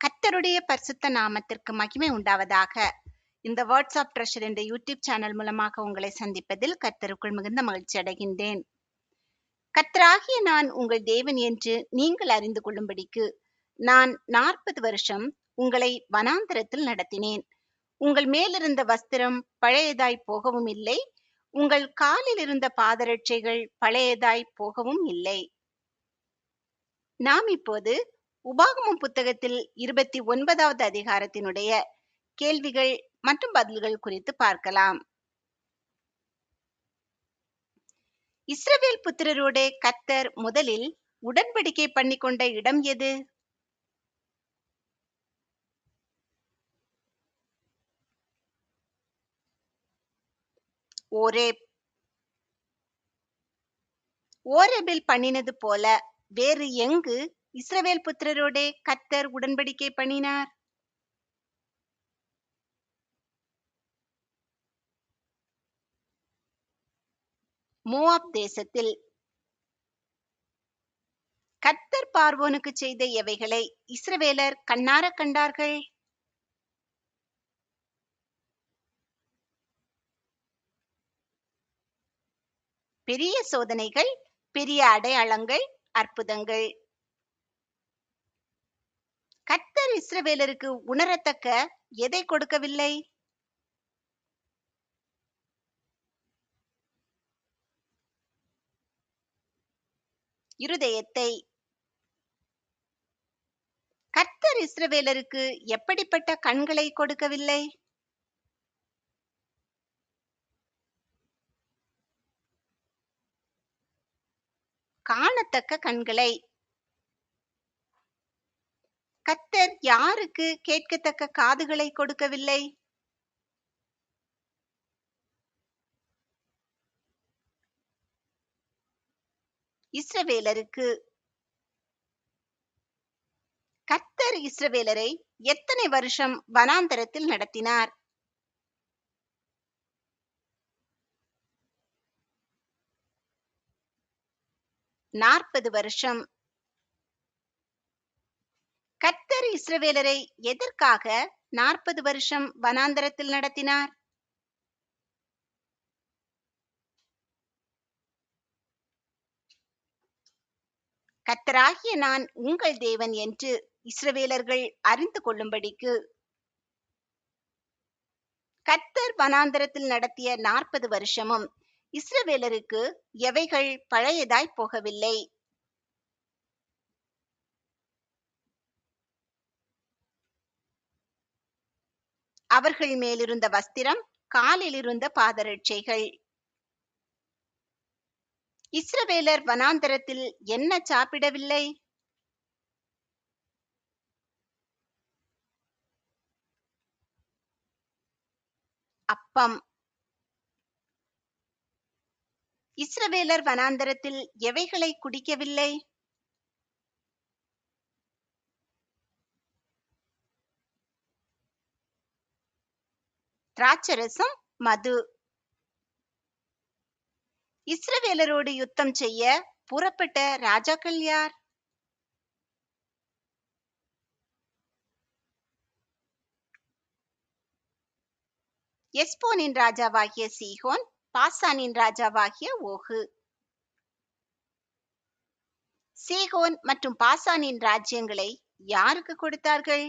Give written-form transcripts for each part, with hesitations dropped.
கர்த்தருடைய பரிசுத்த நாமத்திற்கு மகிமை உண்டாவதாக. இந்த வேர்ட்ஸ் ஆஃப் ட்ரெஷர் என்ற யூடியூப் சேனல் மூலமாக உங்களை சந்திப்பதில் கர்த்தருக்குள் மிகுந்த மகிழ்ச்சி அடைகின்றேன். கர்த்தராகிய நான் உங்கள் தேவன் என்று நீங்கள் அறிந்து கொள்ளும்படிக்கு நான் 40 வருஷம் உங்களை வனாந்தரத்தில் நடத்தினேன். உங்கள் மேலிருந்த வஸ்திரம் பழையதாய் போகவும் இல்லை, உங்கள் காலில் இருந்த பாதரட்சைகள் பழையதாய் போகவும் இல்லை. நாம் இப்போது உபாகமம் புத்தகத்தில் 29வது அதிகாரத்தினுடைய கேள்விகள் மற்றும் பதில்கள் குறித்து பார்க்கலாம். இஸ்ரவேல் புத்திரரோடே கர்த்தர் முதலில் உடன்படிக்கை பண்ணிக்கொண்ட இடம் எது? ஓரேப். ஓரேபில் பண்ணினது போல வேறு எங்கு இஸ்ரவேல் புத்திரரோடே கர்த்தர் உடன்படிக்கை பண்ணினார்? மோவாப் தேசத்தில். கர்த்தர் பார்வோனுக்கு செய்த எவைகளை இஸ்ரவேலர் கண்ணார கண்டார்கள்? பெரிய சோதனைகள், பெரிய அடையாளங்கள், அற்புதங்கள். கர்த்தர் இஸ்ரவேலருக்கு உணரத்தக்க எதை கொடுக்கவில்லை? இருதயத்தை. கர்த்தர் இஸ்ரவேலருக்கு எப்படிப்பட்ட கண்களை கொடுக்கவில்லை? காணத்தக்க கண்களை. கர்த்தர் யாருக்கு கேட்கத்தக்க காதுகளை கொடுக்கவில்லை? இஸ்ரவேலருக்கு. கர்த்தர் இஸ்ரவேலரை எத்தனை வருஷம் வனாந்தரத்தில் நடத்தினார்? 40 வருஷம். கர்த்தர் இஸ்ரவேலரை எதற்காக 40 வருஷம் வனாந்தரத்தில் நடத்தினார்? கர்த்தராகிய நான் உங்கள் தேவன் என்று இஸ்ரவேலர்கள் அறிந்து கொள்ளும்படிக்கு. கர்த்தர் வனாந்தரத்தில் நடத்திய 40 வருஷமும் இஸ்ரவேலருக்கு எவைகள் பழையதாய் போகவில்லை? அவர்கள் மேலிருந்த வஸ்திரம், காலில் இருந்த பாதரட்சைகள். இஸ்ரவேலர் வனாந்தரத்தில் என்ன சாப்பிடவில்லை? அப்பம். இஸ்ரவேலர் வனாந்தரத்தில் எவைகளை குடிக்கவில்லை? திராட்சரசம், மது. இஸ்ரவேலரோடு யுத்தம் செய்ய புறப்பட்ட ராஜாக்கள் யார்? எஸ்போனின் ராஜாவாகிய சீகோன், பாசானின் ராஜாவாகிய ஓகு. சீகோன் மற்றும் பாசானின் ராஜ்யங்களை யாருக்கு கொடுத்தார்கள்?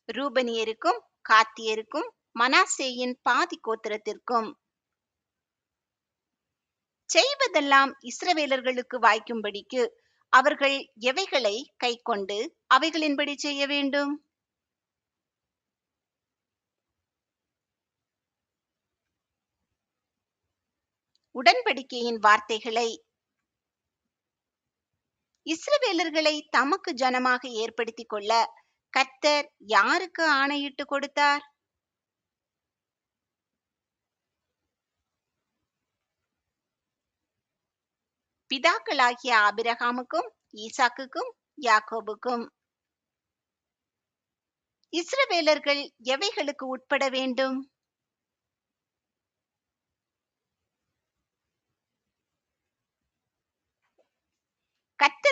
ரூபனியருக்கும், காத்தியருக்கும், மனாசேயின் பாதி கோத்திரத்திற்கும். செய்வதெல்லாம் இஸ்ரவேலர்களுக்கு வாய்க்கும்படிக்கு அவர்கள் எவைகளை கைக்கொண்டு அவைகளின்படி செய்ய வேண்டும்? உடன்படிக்கையின் வார்த்தைகளை. இஸ்ரவேலர்களை தமக்கு ஜனமாக ஏற்படுத்திக் கொள்ள கர்த்தர் யாருக்கு ஆணையிட்டு கொடுத்தார்? பிதாக்களாகிய ஆபிரகாமுக்கும், ஈசாக்குக்கும், யாக்கோபுக்கும். இஸ்ரவேலர்கள் எவைகளுக்கு உட்பட வேண்டும்?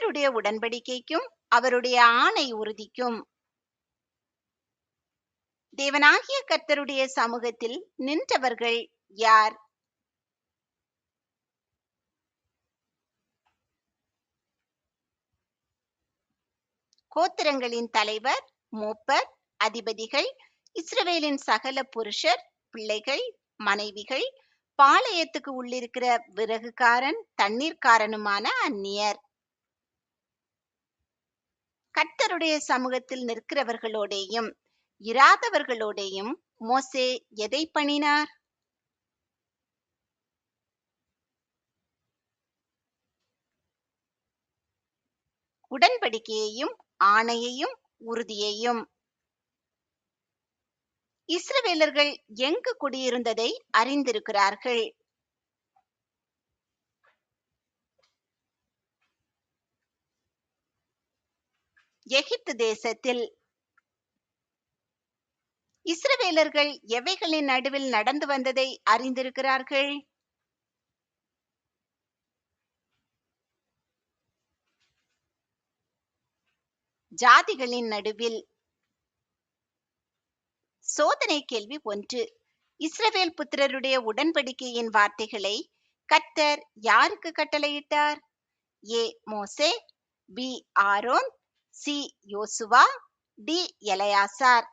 கர்த்தருடைய உடன்படிக்கைக்கும் அவருடைய ஆணை உறுதிக்கும். தேவனாகிய கர்த்தருடைய சமூகத்தில் நின்றவர்கள் யார்? கோத்திரங்களின் தலைவர், மூப்பர், அதிபதிகள், இஸ்ரவேலின் சகல புருஷர், பிள்ளைகள், மனைவிகள், பாளையத்துக்கு உள்ளிருக்கிற விறகுக்காரன், தண்ணீர்க்காரனுமான அந்நியர். கர்த்தருடைய சமூகத்தில் நிற்கிறவர்களோடேயும் இராதவர்களோடேயும் மோசே எதை பண்ணினார்? உடன்படிக்கையையும் ஆணையையும் உறுதியையும். இஸ்ரவேலர்கள் எங்கு குடியிருந்ததை அறிந்திருக்கிறார்கள். எகிப்து தேசத்தில். இஸ்ரவேலர்கள் எவைகளின் நடுவில் நடந்து வந்ததை அறிந்திருக்கிறார்கள். ஜாதிகளின் நடுவில். சோதனை கேள்வி 1. இஸ்ரவேல் புத்திரருடைய உடன்படிக்கையின் வார்த்தைகளை கர்த்தர் யாருக்கு கட்டளையிட்டார்? ஏ மோசே, பி ஆரோன், சி யோசுவா, டி எலெயாசார்.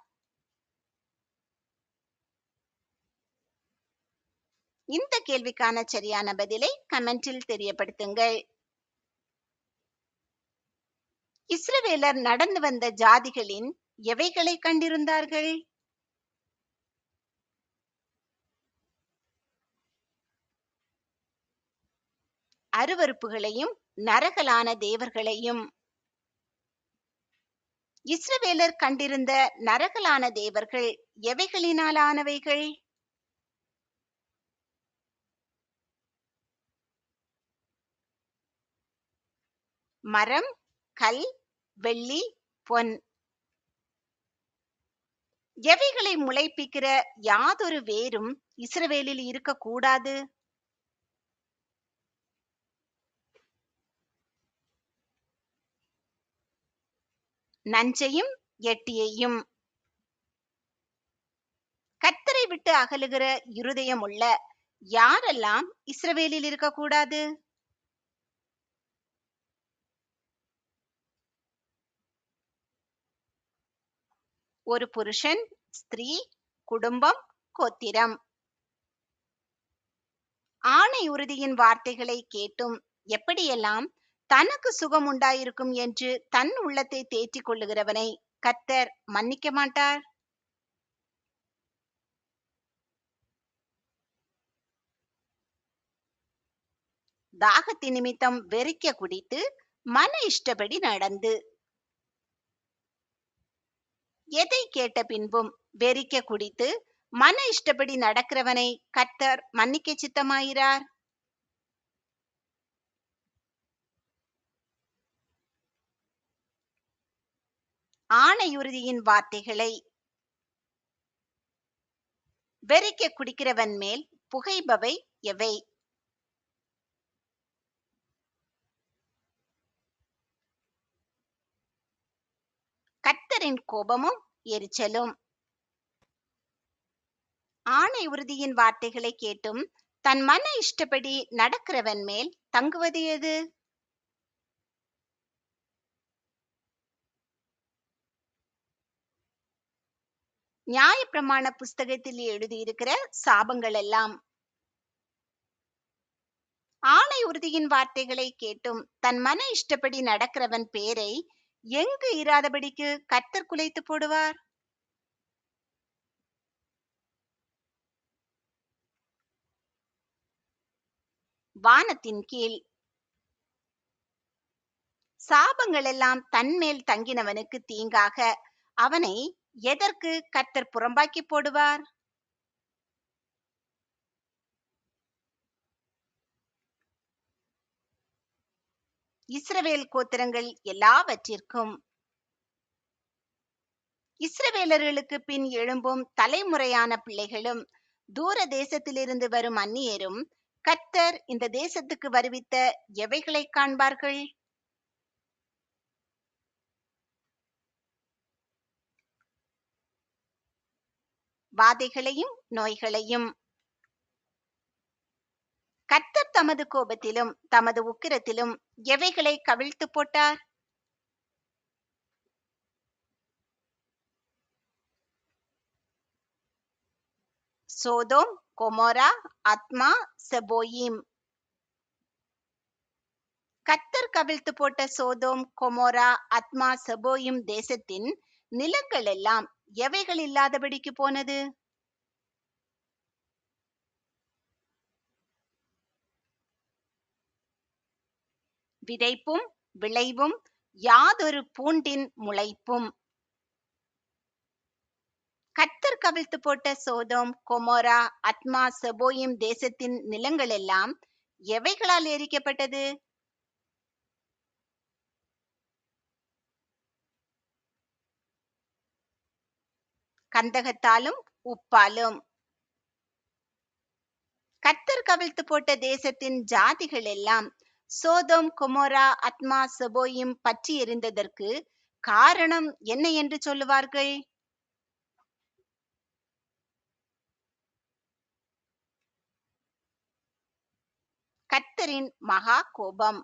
இந்த கேள்விக்கான சரியான பதிலை கமெண்டில் தெரியப்படுத்துங்கள். இஸ்ரவேலர் நடந்து வந்த ஜாதிகளின் எவைகளை கண்டிருந்தார்கள்? அருவருப்புகளையும் நரகலான தேவர்களையும். இஸ்ரவேலர் கண்டிருந்த நரகலான தேவர்கள் எவைகளினால் ஆனவைகள்? மரம், கல், வெள்ளி, பொன். எவைகளை முளைப்பிக்கிற யாதொரு வேரும் இஸ்ரவேலில் இருக்கக்கூடாது? நஞ்சையும் எட்டியையும். கர்த்தரை விட்டு அகலுகிற இருதயம் உள்ள யாரெல்லாம் இஸ்ரவேலில் இருக்கக்கூடாது? ஒரு புருஷன், ஸ்திரீ, குடும்பம், கோத்திரம். ஆணை உறுதியின் வார்த்தைகளை கேட்டும் எப்படியெல்லாம் தனக்கு சுகம் உண்டாயிருக்கும் என்று தன் உள்ளத்தை தேற்றிக் கொள்ளுகிறவனை கர்த்தர் மன்னிக்க மாட்டார். தாகத்தின் நிமித்தம் வெறிக்க குடித்து மன இஷ்டப்படி நடந்து. எதை கேட்ட பின்பும் வெறிக்க குடித்து மன இஷ்டப்படி நடக்கிறவனை கர்த்தர் மன்னிக்க சித்தமாயிரார். ஆணையுறுதியின் வார்த்தைகளை. வெறிக்க குடிக்கிறவன் மேல் புகைபவை எவை? கர்த்தரின் கோபமும் எரிச்சலும். ஆணை உறுதியின் வார்த்தைகளை கேட்டும் தன் மன இஷ்டப்படி நடக்கிறவன் மேல் தங்குவது எது? நியாயப்பிரமாண புஸ்தகத்தில் எழுதியிருக்கிற சாபங்கள் எல்லாம். ஆணை உறுதியின் வார்த்தைகளை கேட்டும் தன் மன இஷ்டப்படி நடக்கிறவன் பேரை எங்கு இராதபடிக்கு கர்த்தர் குலைத்து போடுவார்? வானத்தின் கீழ். சாபங்கள் எல்லாம் தன்மேல் தங்கினவனுக்கு தீங்காக அவனை எதற்கு கர்த்தர் புறம்பாக்கி போடுவார்? இஸ்ரவேல் கோத்திரங்கள் எல்லாவற்றிற்கும். இஸ்ரவேலர்களுக்கு பின் எழும்பும் தலைமுறையான பிள்ளைகளும் தூர தேசத்திலிருந்து வரும் அந்நியரும் கர்த்தர் இந்த தேசத்துக்கு வருவித்த எவைகளை காண்பார்கள்? வாதைகளையும் நோய்களையும். கர்த்தர் தமது கோபத்திலும் தமது உக்கிரத்திலும் எவைகளை கவிழ்த்து போட்டார்? Sodom, Gomorrah, Admah, Zeboim. கர்த்தர் கவிழ்த்து போட்ட சோதோம், கொமோரா, அத்மா, செபோயிம் தேசத்தின் நிலங்கள் எல்லாம் எவைகள் இல்லாதபடிக்கு போனது? விதைப்பும் விளைவும் யாதொரு பூண்டின் முளைப்பும். கர்த்தர் கவிழ்த்து போட்ட சோதோம், கொமோரா, அத்மா, செபோயிம் தேசத்தின் நிலங்கள் எல்லாம் எவைகளால் எரிக்கப்பட்டது? கந்தகத்தாலும் உப்பாலும். கர்த்தர் கவிழ்த்து போட்ட தேசத்தின் ஜாதிகள் எல்லாம் சோதோம், கொமோரா, அத்மா, செபோயிம் பற்றி எரிந்ததற்கு காரணம் என்ன என்று சொல்லுவார்கள்? கர்த்தரின் மகா கோபம்.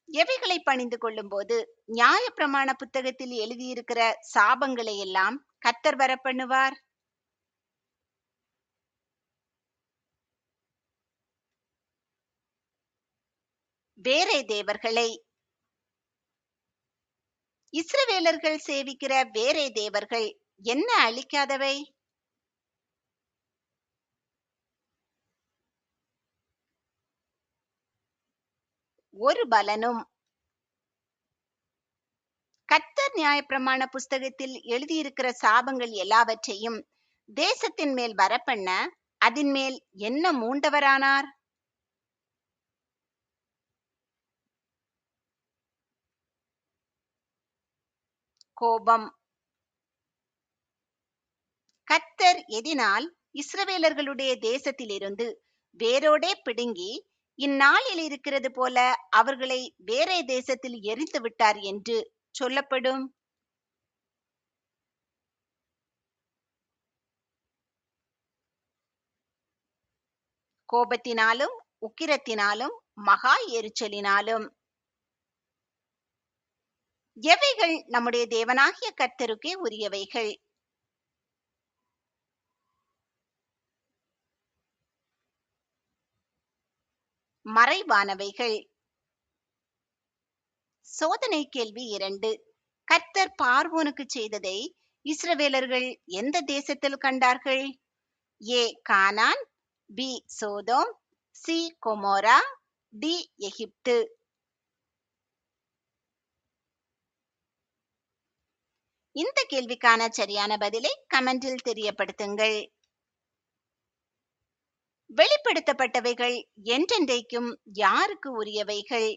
எவைகளை பணிந்து கொள்ளும் போது நியாயப்பிரமாண புத்தகத்தில் எழுதியிருக்கிற சாபங்களை எல்லாம் கர்த்தர் வரப்பண்ணுவார்? வேறே தேவர்களை. இஸ்ரவேலர்கள் சேவிக்கிற வேறே தேவர்கள் என்ன அழிக்காதவை? ஒரு பலனும். கர்த்தர் நியாயப்பிரமாண புஸ்தகத்தில் எழுதியிருக்கிற சாபங்கள் எல்லாவற்றையும் தேசத்தின் மேல் வரப்பண்ண அதின் மேல் என்ன மூண்டவரானார்? கோபம். கர்த்தர் எதினால் இஸ்ரவேலர்களுடைய தேசத்திலிருந்து வேரோடே பிடுங்கி இந்நாளில் இருக்கிறது போல அவர்களை வேறே தேசத்தில் எரித்து விட்டார் என்று சொல்லப்படும்? கோபத்தினாலும் உக்கிரத்தினாலும் மகா எரிச்சலினாலும். எவைகள் நம்முடைய தேவனாகிய கர்த்தருக்கே உரியவைகள்? மறைவானவைகள். சோதனை கேள்வி 2. கர்த்தர் பார்வோனுக்கு செய்ததை இஸ்ரவேலர்கள் எந்த தேசத்தில் கண்டார்கள்? A Canaan, B Sodom, C Gomorrah, D Egypt. இந்த கேள்விக்கான சரியான பதிலை கமெண்டில் தெரியப்படுத்துங்கள். வெளிப்படுத்தப்பட்டவைகள் என்றென்றைக்கும் யாருக்கு உரியவைகள்?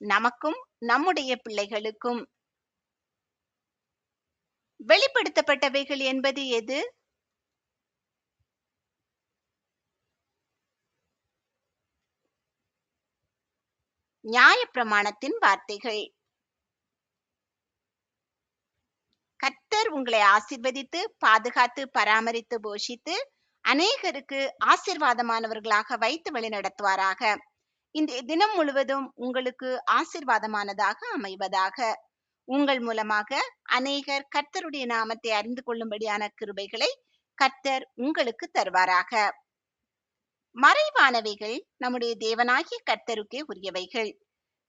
நமக்கும் நம்முடைய பிள்ளைகளுக்கும். வெளிப்படுத்தப்பட்டவைகள் என்பது எது? நியாயப்பிரமாணத்தின் வார்த்தைகள். கர்த்தர் உங்களை ஆசீர்வதித்து பாதுகாத்து பராமரித்து போஷித்து அநேகருக்கு ஆசீர்வாதமானவர்களாக வைத்து வழிநடத்துவாராக. இந்த தினம் முழுவதும் உங்களுக்கு ஆசீர்வாதமானதாக அமைவதாக. உங்கள் மூலமாக அநேகர் கர்த்தருடைய நாமத்தை அறிந்து கொள்ளும்படியான கிருபைகளை கர்த்தர் உங்களுக்கு தருவாராக. மறைவானவைகள் நம்முடைய தேவனாகிய கர்த்தருக்கே உரியவைகள்.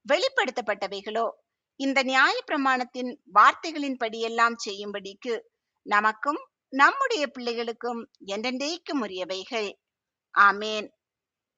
வெளிப்படுத்தப்பட்டவைகளோ இந்த நியாயப்பிரமாணத்தின் வார்த்தைகளின் படியெல்லாம் செய்யும்படிக்கு நமக்கும் நம்முடைய பிள்ளைகளுக்கும் என்றென்றைக்கும் உரியவைகள். ஆமேன்.